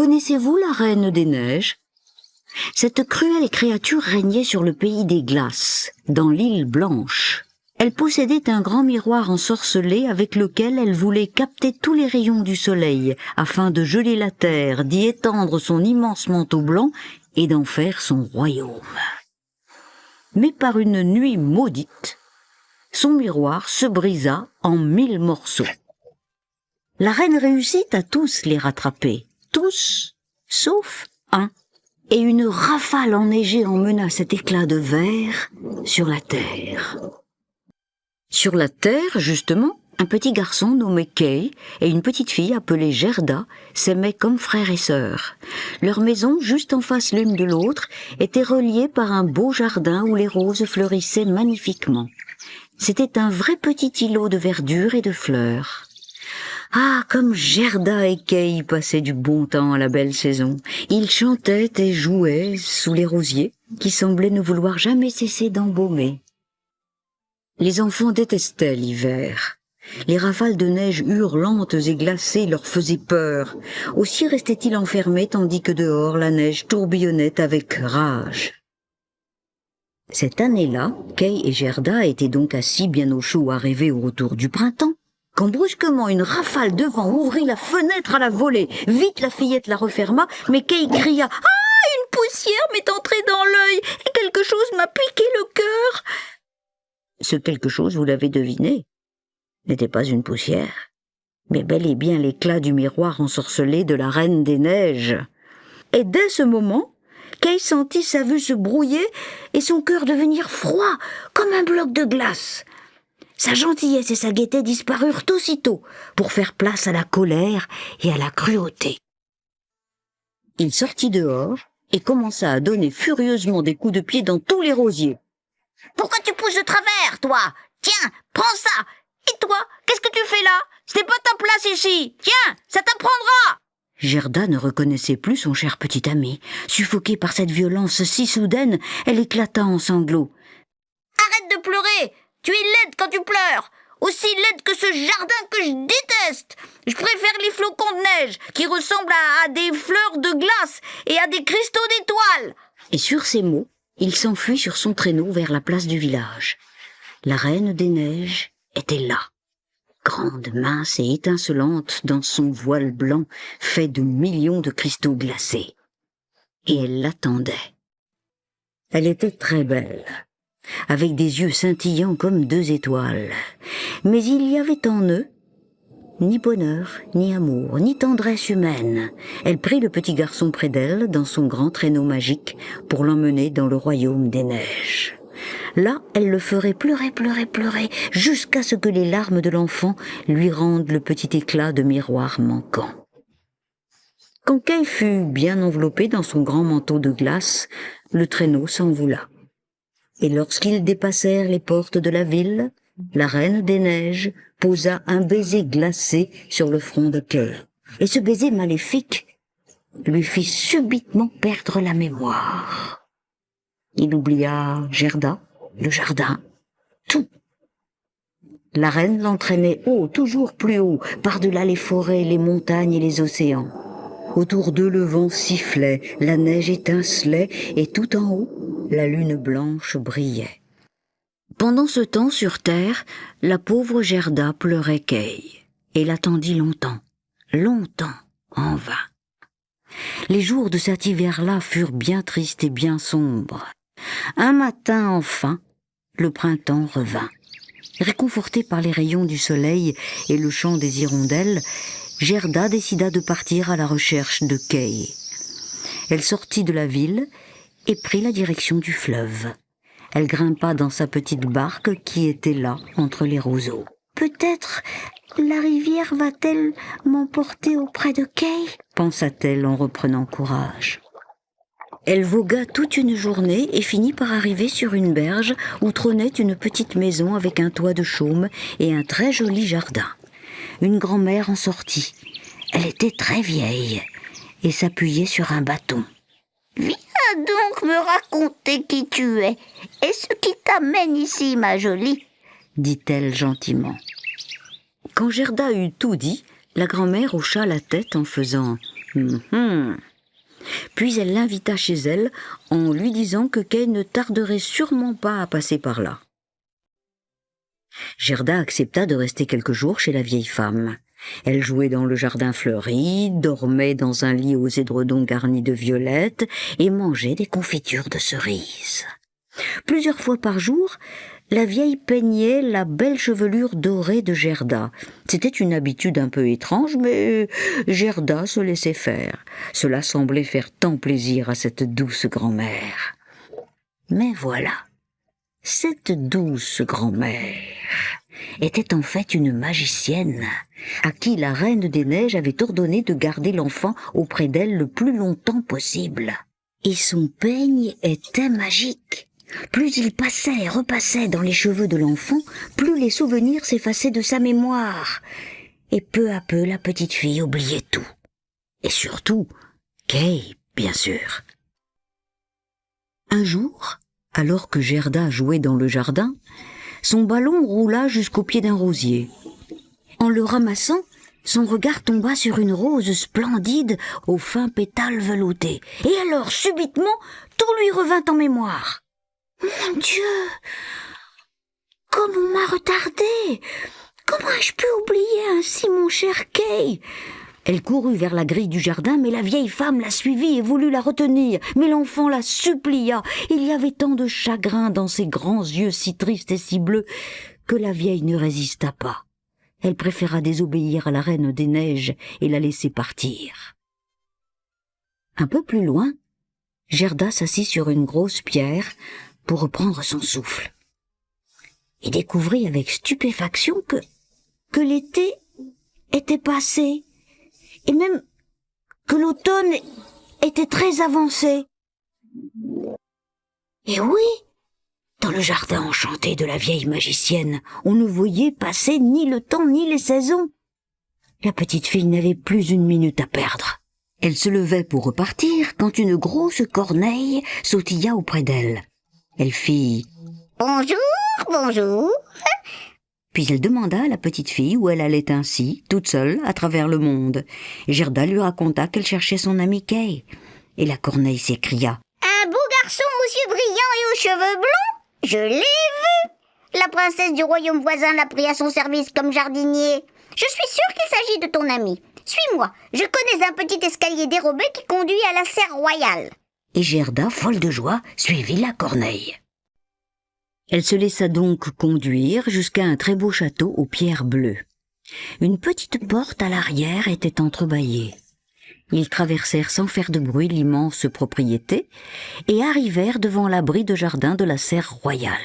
Connaissez-vous la Reine des Neiges ? Cette cruelle créature régnait sur le pays des glaces, dans l'île Blanche. Elle possédait un grand miroir ensorcelé avec lequel elle voulait capter tous les rayons du soleil afin de geler la terre, d'y étendre son immense manteau blanc et d'en faire son royaume. Mais par une nuit maudite, son miroir se brisa en 1000 morceaux. La reine réussit à tous les rattraper, tous, sauf un, et une rafale enneigée emmena cet éclat de verre sur la terre. Sur la terre, justement, un petit garçon nommé Kay et une petite fille appelée Gerda s'aimaient comme frères et sœurs. Leurs maisons, juste en face l'une de l'autre, étaient reliées par un beau jardin où les roses fleurissaient magnifiquement. C'était un vrai petit îlot de verdure et de fleurs. Ah, comme Gerda et Kay passaient du bon temps à la belle saison. Ils chantaient et jouaient sous les rosiers, qui semblaient ne vouloir jamais cesser d'embaumer. Les enfants détestaient l'hiver. Les rafales de neige hurlantes et glacées leur faisaient peur. Aussi restaient-ils enfermés tandis que dehors la neige tourbillonnait avec rage. Cette année-là, Kay et Gerda étaient donc assis bien au chaud à rêver au retour du printemps, quand brusquement une rafale de vent ouvrit la fenêtre à la volée. Vite la fillette la referma, mais Kay cria « Ah, une poussière m'est entrée dans l'œil et quelque chose m'a piqué le cœur !» Ce quelque chose, vous l'avez deviné, n'était pas une poussière, mais bel et bien l'éclat du miroir ensorcelé de la Reine des Neiges. Et dès ce moment, Kay sentit sa vue se brouiller et son cœur devenir froid comme un bloc de glace. Sa gentillesse et sa gaieté disparurent aussitôt pour faire place à la colère et à la cruauté. Il sortit dehors et commença à donner furieusement des coups de pied dans tous les rosiers. « Pourquoi tu pousses de travers, toi ? Tiens, prends ça ! Et toi, qu'est-ce que tu fais là ? C'était pas ta place ici ! Tiens, ça t'apprendra !» Gerda ne reconnaissait plus son cher petit ami. Suffoquée par cette violence si soudaine, elle éclata en sanglots. « Arrête de pleurer ! Tu es laide quand tu pleures ! Aussi laide que ce jardin que je déteste ! Je préfère les flocons de neige, qui ressemblent à des fleurs de glace et à des cristaux d'étoiles !» Et sur ces mots, il s'enfuit sur son traîneau vers la place du village. La Reine des Neiges était là, grande, mince et étincelante dans son voile blanc fait de millions de cristaux glacés. Et elle l'attendait. Elle était très belle, avec des yeux scintillants comme 2 étoiles. Mais il y avait en eux ni bonheur, ni amour, ni tendresse humaine. Elle prit le petit garçon près d'elle dans son grand traîneau magique pour l'emmener dans le royaume des neiges. Là, elle le ferait pleurer, pleurer, pleurer, jusqu'à ce que les larmes de l'enfant lui rendent le petit éclat de miroir manquant. Quand Kay fut bien enveloppé dans son grand manteau de glace, le traîneau s'envola. Et lorsqu'ils dépassèrent les portes de la ville, la Reine des Neiges posa un baiser glacé sur le front de Kay. Et ce baiser maléfique lui fit subitement perdre la mémoire. Il oublia Gerda, le jardin, tout. La reine l'entraînait haut, toujours plus haut, par-delà les forêts, les montagnes et les océans. Autour d'eux, le vent sifflait, la neige étincelait, et tout en haut, la lune blanche brillait. Pendant ce temps, sur terre, la pauvre Gerda pleurait Kay, et l'attendit longtemps, longtemps, en vain. Les jours de cet hiver-là furent bien tristes et bien sombres. Un matin, enfin, le printemps revint. Réconfortée par les rayons du soleil et le chant des hirondelles, Gerda décida de partir à la recherche de Kay. Elle sortit de la ville et prit la direction du fleuve. Elle grimpa dans sa petite barque qui était là, entre les roseaux. « Peut-être la rivière va-t-elle m'emporter auprès de Kay ?» pensa-t-elle en reprenant courage. Elle vogua toute une journée et finit par arriver sur une berge où trônait une petite maison avec un toit de chaume et un très joli jardin. Une grand-mère en sortit. Elle était très vieille et s'appuyait sur un bâton. « Viens donc me raconter qui tu es et ce qui t'amène ici, ma jolie, » dit-elle gentiment. Quand Gerda eut tout dit, la grand-mère hocha la tête en faisant Mhm. Puis elle l'invita chez elle en lui disant que Kay ne tarderait sûrement pas à passer par là. Gerda accepta de rester quelques jours chez la vieille femme. Elle jouait dans le jardin fleuri, dormait dans un lit aux édredons garnis de violettes et mangeait des confitures de cerises. Plusieurs fois par jour, la vieille peignait la belle chevelure dorée de Gerda. C'était une habitude un peu étrange, mais Gerda se laissait faire. Cela semblait faire tant plaisir à cette douce grand-mère. Mais voilà, cette douce grand-mère était en fait une magicienne, à qui la Reine des Neiges avait ordonné de garder l'enfant auprès d'elle le plus longtemps possible. Et son peigne était magique. Plus il passait et repassait dans les cheveux de l'enfant, plus les souvenirs s'effaçaient de sa mémoire. Et peu à peu, la petite fille oubliait tout. Et surtout, Kay, bien sûr. Un jour, alors que Gerda jouait dans le jardin, son ballon roula jusqu'au pied d'un rosier. En le ramassant, son regard tomba sur une rose splendide aux fins pétales veloutés. Et alors, subitement, tout lui revint en mémoire. « Mon Dieu! Comme on m'a retardé! Comment ai-je pu oublier ainsi mon cher Kay ?» Elle courut vers la grille du jardin, mais la vieille femme la suivit et voulut la retenir. Mais l'enfant la supplia. Il y avait tant de chagrin dans ses grands yeux si tristes et si bleus que la vieille ne résista pas. Elle préféra désobéir à la Reine des Neiges et la laisser partir. Un peu plus loin, Gerda s'assit sur une grosse pierre pour reprendre son souffle et découvrit avec stupéfaction que l'été était passé et même que l'automne était très avancé. Et oui, dans le jardin enchanté de la vieille magicienne, on ne voyait passer ni le temps ni les saisons. La petite fille n'avait plus une minute à perdre. Elle se levait pour repartir quand une grosse corneille sautilla auprès d'elle. Elle fit « Bonjour, bonjour !» Puis elle demanda à la petite fille où elle allait ainsi, toute seule, à travers le monde. Gerda lui raconta qu'elle cherchait son ami Kay. Et la corneille s'écria « Un beau garçon aux yeux brillants et aux cheveux blonds? Je l'ai vu! La princesse du royaume voisin l'a pris à son service comme jardinier. Je suis sûre qu'il s'agit de ton ami. Suis-moi, je connais un petit escalier dérobé qui conduit à la serre royale. » Et Gerda, folle de joie, suivit la corneille. Elle se laissa donc conduire jusqu'à un très beau château aux pierres bleues. Une petite porte à l'arrière était entrebâillée. Ils traversèrent sans faire de bruit l'immense propriété et arrivèrent devant l'abri de jardin de la serre royale.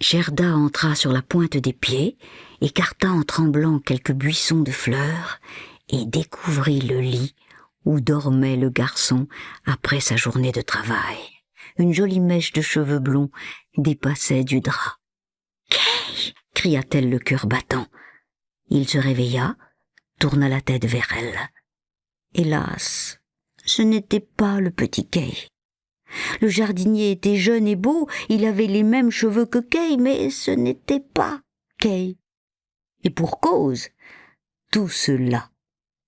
Gerda entra sur la pointe des pieds, écarta en tremblant quelques buissons de fleurs et découvrit le lit où dormait le garçon après sa journée de travail. Une jolie mèche de cheveux blonds dépassait du drap. « Kay !» cria-t-elle le cœur battant. Il se réveilla, tourna la tête vers elle. Hélas, ce n'était pas le petit Kay. Le jardinier était jeune et beau, il avait les mêmes cheveux que Kay, mais ce n'était pas Kay. Et pour cause, tout cela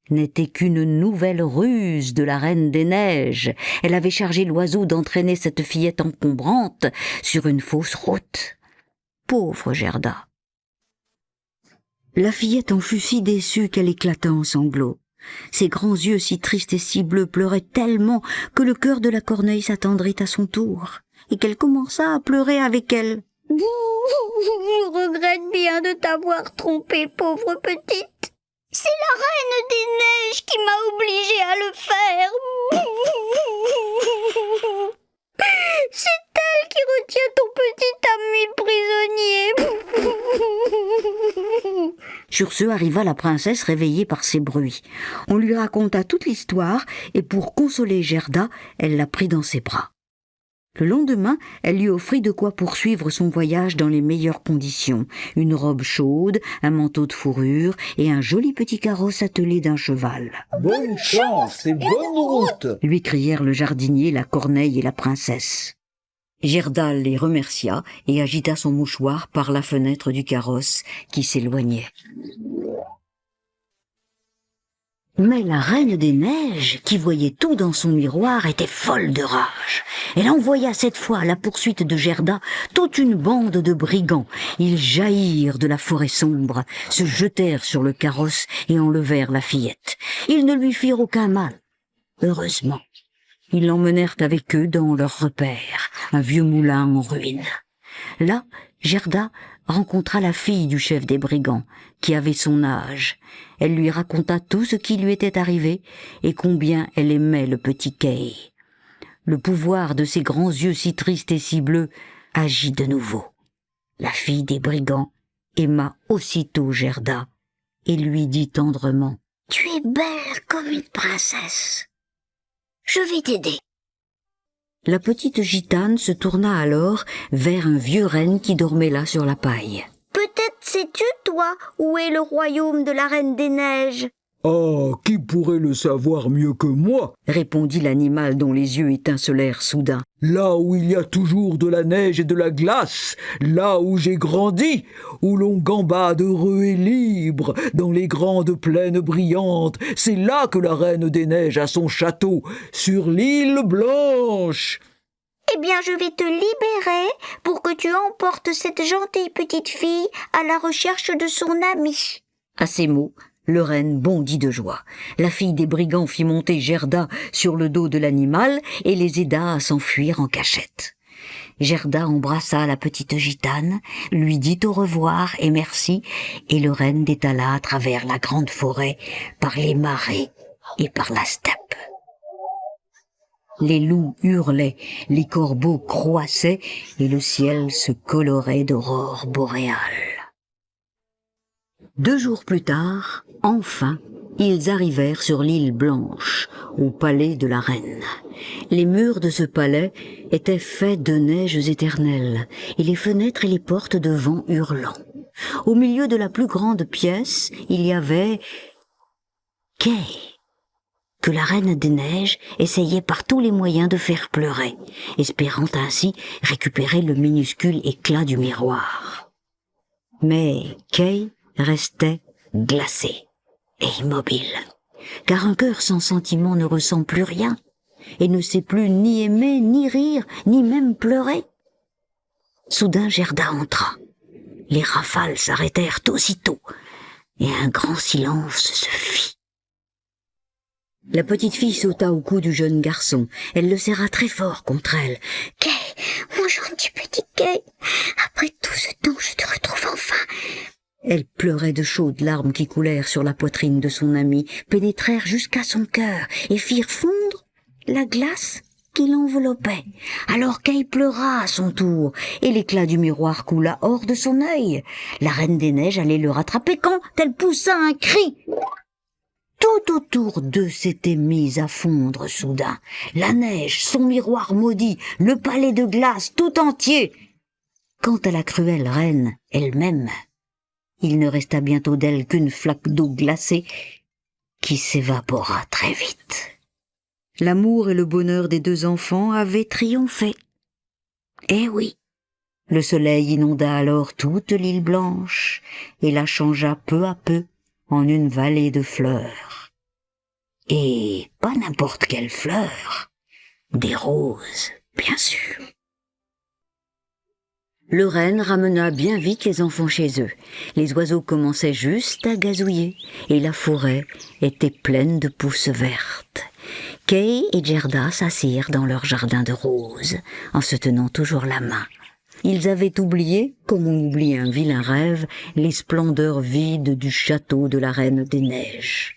n'était qu'une nouvelle ruse de la Reine des Neiges. Elle avait chargé l'oiseau d'entraîner cette fillette encombrante sur une fausse route. Pauvre Gerda. La fillette en fut si déçue qu'elle éclata en sanglots. Ses grands yeux si tristes et si bleus pleuraient tellement que le cœur de la corneille s'attendrit à son tour, et qu'elle commença à pleurer avec elle. « Je regrette bien de t'avoir trompée, pauvre petite. C'est la Reine des Neiges qui m'a obligée à le faire. C'est elle qui retient ton petit ami prisonnier. » Sur ce arriva la princesse réveillée par ces bruits. On lui raconta toute l'histoire et pour consoler Gerda, elle la prit dans ses bras. Le lendemain, elle lui offrit de quoi poursuivre son voyage dans les meilleures conditions. Une robe chaude, un manteau de fourrure et un joli petit carrosse attelé d'un cheval. « Bonne chance et bonne route !» lui crièrent le jardinier, la corneille et la princesse. Gerda les remercia et agita son mouchoir par la fenêtre du carrosse qui s'éloignait. Mais la Reine des Neiges, qui voyait tout dans son miroir, était folle de rage. Elle envoya cette fois à la poursuite de Gerda toute une bande de brigands. Ils jaillirent de la forêt sombre, se jetèrent sur le carrosse et enlevèrent la fillette. Ils ne lui firent aucun mal. Heureusement, ils l'emmenèrent avec eux dans leur repère, un vieux moulin en ruine. Là, Gerda rencontra la fille du chef des brigands, qui avait son âge. Elle lui raconta tout ce qui lui était arrivé et combien elle aimait le petit Kay. Le pouvoir de ses grands yeux si tristes et si bleus agit de nouveau. La fille des brigands aima aussitôt Gerda et lui dit tendrement « Tu es belle comme une princesse. Je vais t'aider. » La petite gitane se tourna alors vers un vieux renne qui dormait là sur la paille. « Peut-être sais-tu, toi, où est le royaume de la Reine des Neiges ?» « Ah, qui pourrait le savoir mieux que moi ?» répondit l'animal dont les yeux étincelèrent soudain. « Là où il y a toujours de la neige et de la glace, là où j'ai grandi, où l'on gambade heureux et libre, dans les grandes plaines brillantes, c'est là que la Reine des Neiges a son château, sur l'île Blanche. » Eh bien, je vais te libérer pour que tu emportes cette gentille petite fille à la recherche de son ami. » À ces mots, le renne bondit de joie. La fille des brigands fit monter Gerda sur le dos de l'animal et les aida à s'enfuir en cachette. Gerda embrassa la petite gitane, lui dit au revoir et merci, et le renne détala à travers la grande forêt, par les marais et par la steppe. Les loups hurlaient, les corbeaux croissaient et le ciel se colorait d'aurores boréales. 2 jours plus tard, enfin, ils arrivèrent sur l'île Blanche, au palais de la reine. Les murs de ce palais étaient faits de neiges éternelles, et les fenêtres et les portes de vent hurlant. Au milieu de la plus grande pièce, il y avait Kay, que la Reine des Neiges essayait par tous les moyens de faire pleurer, espérant ainsi récupérer le minuscule éclat du miroir. Mais Kay restait glacé et immobile, car un cœur sans sentiment ne ressent plus rien, et ne sait plus ni aimer, ni rire, ni même pleurer. Soudain Gerda entra. Les rafales s'arrêtèrent aussitôt, et un grand silence se fit. La petite fille sauta au cou du jeune garçon. Elle le serra très fort contre elle. « Kay, mon gentil petit Kay, après tout ce temps, je te retrouve enfin. » Elle pleurait de chaudes larmes qui coulèrent sur la poitrine de son amie, pénétrèrent jusqu'à son cœur et firent fondre la glace qui l'enveloppait. Alors Kay pleura à son tour, et l'éclat du miroir coula hors de son œil. La Reine des Neiges allait le rattraper quand elle poussa un cri. Tout autour d'eux s'était mis à fondre soudain. La neige, son miroir maudit, le palais de glace tout entier. Quant à la cruelle reine elle-même, il ne resta bientôt d'elle qu'une flaque d'eau glacée qui s'évapora très vite. L'amour et le bonheur des 2 enfants avaient triomphé. Eh oui, le soleil inonda alors toute l'île Blanche et la changea peu à peu en une vallée de fleurs. Et pas n'importe quelle fleur, des roses, bien sûr. Le renne ramena bien vite les enfants chez eux. Les oiseaux commençaient juste à gazouiller, et la forêt était pleine de pousses vertes. Kay et Gerda s'assirent dans leur jardin de roses, en se tenant toujours la main. Ils avaient oublié, comme on oublie un vilain rêve, les splendeurs vides du château de la Reine des Neiges.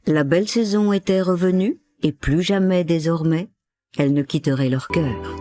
La belle saison était revenue, et plus jamais désormais, elle ne quitterait leur cœur.